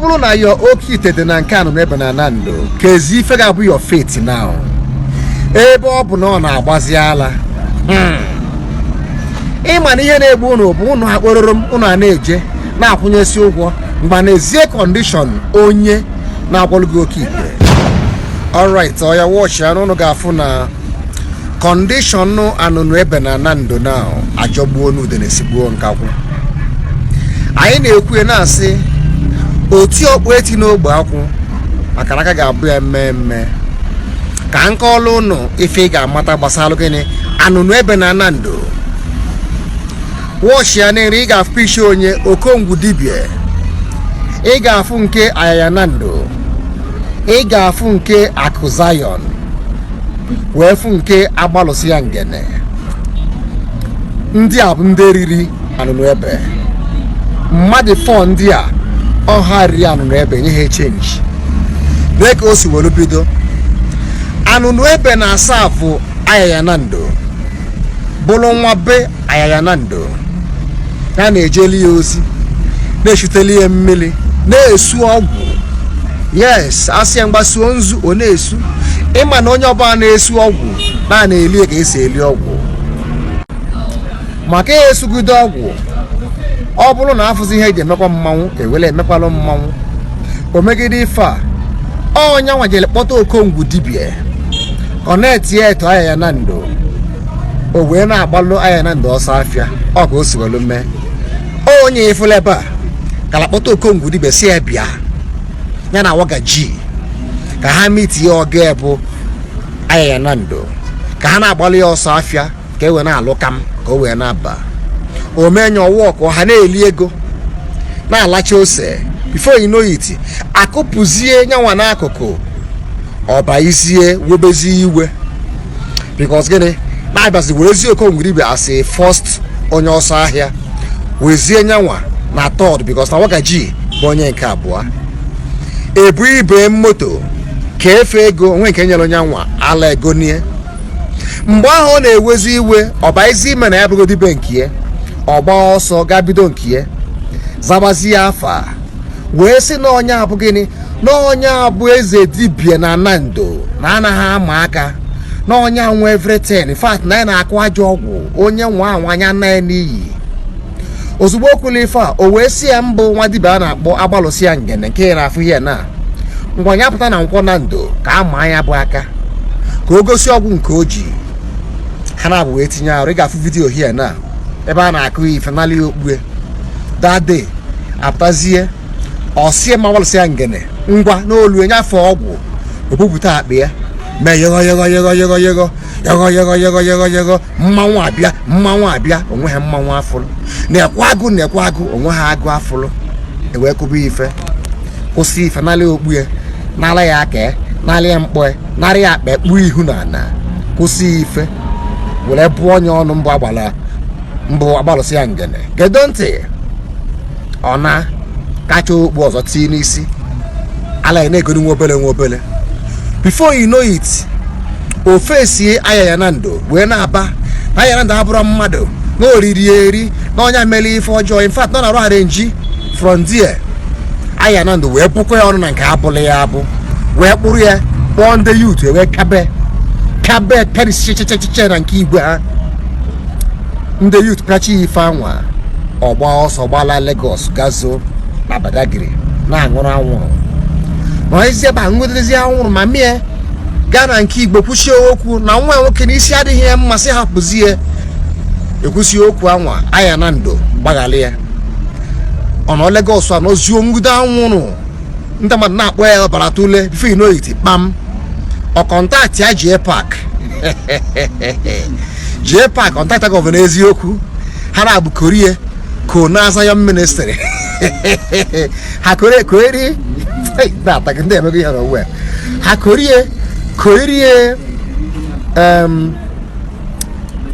bụrụ na your oke ite dị na nke anụ n'ebe na Nando kezi ife ga-abụ your fate now ebe ọ bụ na ọ na-agbazi ala ịma na ihe na-egbu unu bụ unu akpọrọrọ m unu a na-eje na-akwụnyesi ụgwọ mgbe n'ezie condition onye na-akwọlụ gị oke ite. Alright, ya watch ya n'ụnụ ga-afụ na condition anụnụ ebe na Nando now ajọgbuo n'ude na-esigbuo nkakwụ. Anyị na-ekwu na-asị oti ọkpụ eti n'ogbe akwụ maka na aka ga-abụ ya mmemme ka nkọlụ ụnụ ife ị ga-amata gbasara gịnị anụnụ ebe na Nando. Watch ya n'iri ị ga-afụ ishi onye okongwu dibia, ị ga-afụ nke ayaya Nando, ị ga-afụ nke akụ Zion, wee fụ nke agbalụsị ya ngene. Ndị a bụ ndị riri anụnụ ebe. Mmadụ 4 ndị a ọha riri anụnụ ebe nye ha change. Dịka o si were bido, anụnụ ebe na-asa afụ ayaya Nando bụrụ nwa be ayaya Nando ya na-ejeli ya ozi na-eshuteli ya mmiri na-esu ọgwụ. Yes, asị ya mgbasuo nzu ọ na-esu. Ịma na onye ọbụla na-esu ọgwụ na-eli ka esi eli ọgwụ maka ya esugide ọgwụ. Ọ bụrụ na afụzi ihe eji emekwa mmanwụ ewele emekwalụ mmanwụ o megide ife a ọnya nwajele kpọta okongwu dibia ọ na-etinye eto ayaya Nando o wee na-agbalụ ayaya Nando ọsọ afịa. Ọ ka o si welu mee onye ifụla ebe a kala kpọta okongwu dibia si ya bịa ya na wagaji ka ha mitie oge bụ ayaya Nando ka ha na-agbalụ ya ọsọ afịa ka e wee na-alụ kam ka o wee na-aba omenye ọwụọ ka ọha na-eli ego na-alacha ose. Before you know it, akụpụzie nyanwa n'akụkụ ọba izie webezie iwe because gịnị na-abazi werezi okongwu dibia as a first onye ọsọ ahịa wezie nyanwa na third because na wagaji bụ onye nke abụọ. Ebu ibe moto ka efe ego onwe nke nyere nyanwa ala egonie. Mgbe ahụ ọ na-ewezi iwe ọba izi ime na ya bụgo dibe nke ya ọgba ọsọ ga bido nke ya zabazi ya afa wee sị na onye abụ gịnị na onye abụ eze dibia na Nando na anaghị ama aka na onye nwe everything. In fact na ya na-akụ ajọ ọgwụ onye nwa anwanya na ya n'iyi. Ozugbo okwulu ife a o wee si ya mbụ nwa dibia a na-akpọ agbalụsị ya ngene nke ya na-afụ ihe na ngwanya pụta na nkwọ Nando ka ama ya bụ aka ka o gosi ọgwụ nke o ji. Ha na-abụ wee tinye arụ. Ị ga-afụ vidiyo hie na ebe a na-akụ ife nali okpue dade apụtazie ọsie ma agbalụsị ya ngene ngwa n'olu enyefe ọgwụ obupụta akpa ya mee yego mmanwụ abịa onwe ha mmanwụ afụrụ na-ekwe agụ onwe ha agụ afụrụ ewee kụba ife kwụsị ife nalị okpu ya nala ya aka nalị ya mkpọ narị ya akpa ekpu ihu na ana kwụsị ife were bụọ onye ọnụ mbụ agbalụsị ya ngene gedo ntị ọ na kacha okpu ọzọ tii n'isi ala ya na-egolu nwa obele. Before you know it ofe sie ayaya Nando wee na-aba na ayaya Nando abụrụ mmadụ na oriri eri na onye mere ife ọjọọ. In fact nọ na arụ arenji from there ayaya Nando wee bụkwa ya ọnụ na nke abụlị ya abụ wee kpụrụ ya kpọọ ndị youth wee kabe perisichecheche na nke igwe ha. Ndị youth kacha ife anwa ọgba ọsọ gbala Lagos gazo na Badagiri na-aṅụrụ anwụrụ ma ezi ebe a nwedezi anwụrụ ma mie gaa na nke Igbo kwuchie okwu na nwa nwoke n'isi adịghị ya mmasị hapụzie ekwusi okwu anwa ayaya Nando gbaghalị ya ọ nọ Lagos a n'ozuo nwude anwụrụ ndị mmadụ na-akpọ ya ọbara tule bifo inoiti kpam ọ kọntaktị ya jee pak kọntaktị gọvanọ eziokwu ha na-abụ korie ko na Zion ministry ha korie na-ataka ndị emego ihe n'onwe ha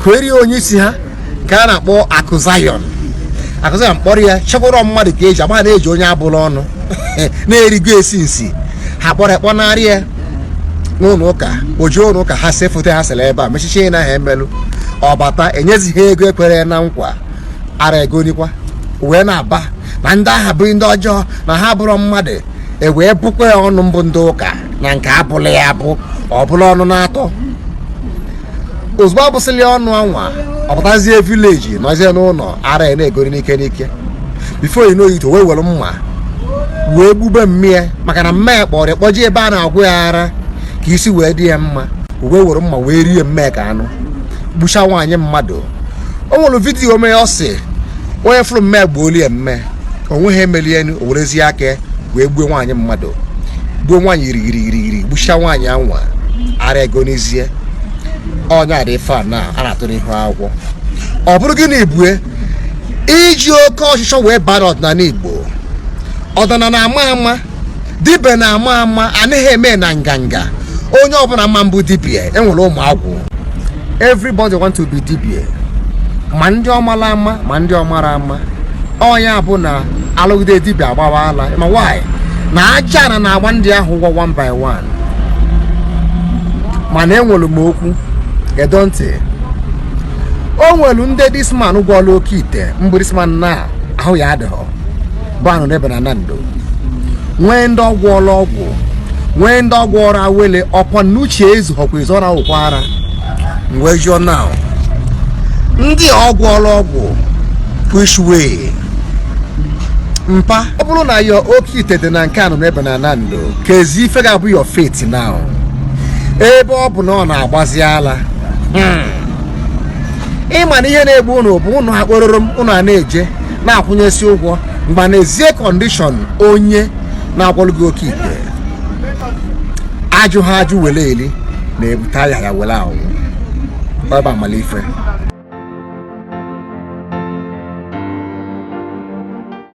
korie onye isi ha ka a na-akpọ akụ Zion mkpọrọ ya chekwara mmadụ ka eji agba na-eji onye abụla ọnụ na-erigo esi nsi ha kpọrọ ekpọnarị ya n'ụlọ ụka oji ụlọ ụka ha se foto ha sere ebe a mechiche na ha emelụ ọbata enyezighị ego ekwere na nkwa ara egonikwa wee na-aba na ndị agha bụ ndị ọjọọ na ha bụrụ mmadụ wee bụkwa ya ọnụ mbụ ndị ụka na nke abụla ya bụ ọ bụla ọnụ na-atọ ozugbo abụsịlị ọnụ anwa ọpụtazie vileji nọzie n'ụlọ ara ya na-egori n'ike bifo yi n'oyito wee were mma wee gbube mmịa maka na mmịa kpọrọ ya kpọjie ebe a na-agwụ ya ara ka isi wee dị ya mma wee were mma wee rie mmịa ka anụ gbucha nwaanyị mmadụ. O nwere vidiyo mee ọ sị onye fụrụ mmịa gbuoli ya mme onwe ha emeli enu o werezie aka wee gbuo nwaanyị mmadụ gbuo nwaanyị irigirigiri gbucha nwaanyị anwa ara egonizie onye adị fa na a na-atụ n'ihu akwụkwọ. Ọ bụrụ gị na ibue iji oke ọchịchọ wee bara ọdịnala Igbo ọdịnala na-ama ama dibịa na-ama ama anaghị eme na nganga onye ọbụla ma mbụ dibịa enwere ụmụ agwụ everybody want to be dibịa ma ndị ọmara ama ma ndị ọmara ama onye bụ na alụgide dibịa agbawala ma why na aja na-agba ndị ahụ ụgwọ one by one mana enwere m okwu gedo ntị o nwere ndị disman gwọọla oke ite mgbe disman na ahụ ya adịghọ bụ anụ n'ebe na ndo nwee ndị ọgwụọla ọgwụ nwee ndị ọgwụọra awele ọkwa n'uche ezughọkwa izọra ụkwara wee jụọ na ndị ọgwụọla ọgwụ which way mpa ọ bụrụ na ya oke ite dị na nke anụ n'ebe na ndo ka ezi ife ga-abụ your fate now ebe ọ bụ na ọ na-agbazi ala ịma na ihe na-egbu unu bụ unu akpọrọrọ m unu a na-eje na-akwụnyesi ụgwọ mgbe n'ezie kọndishọn onye na-agwọlụ gị oke ite ajụ ha ajụ wele eli na-ebute ya wele ahụ ebe amalife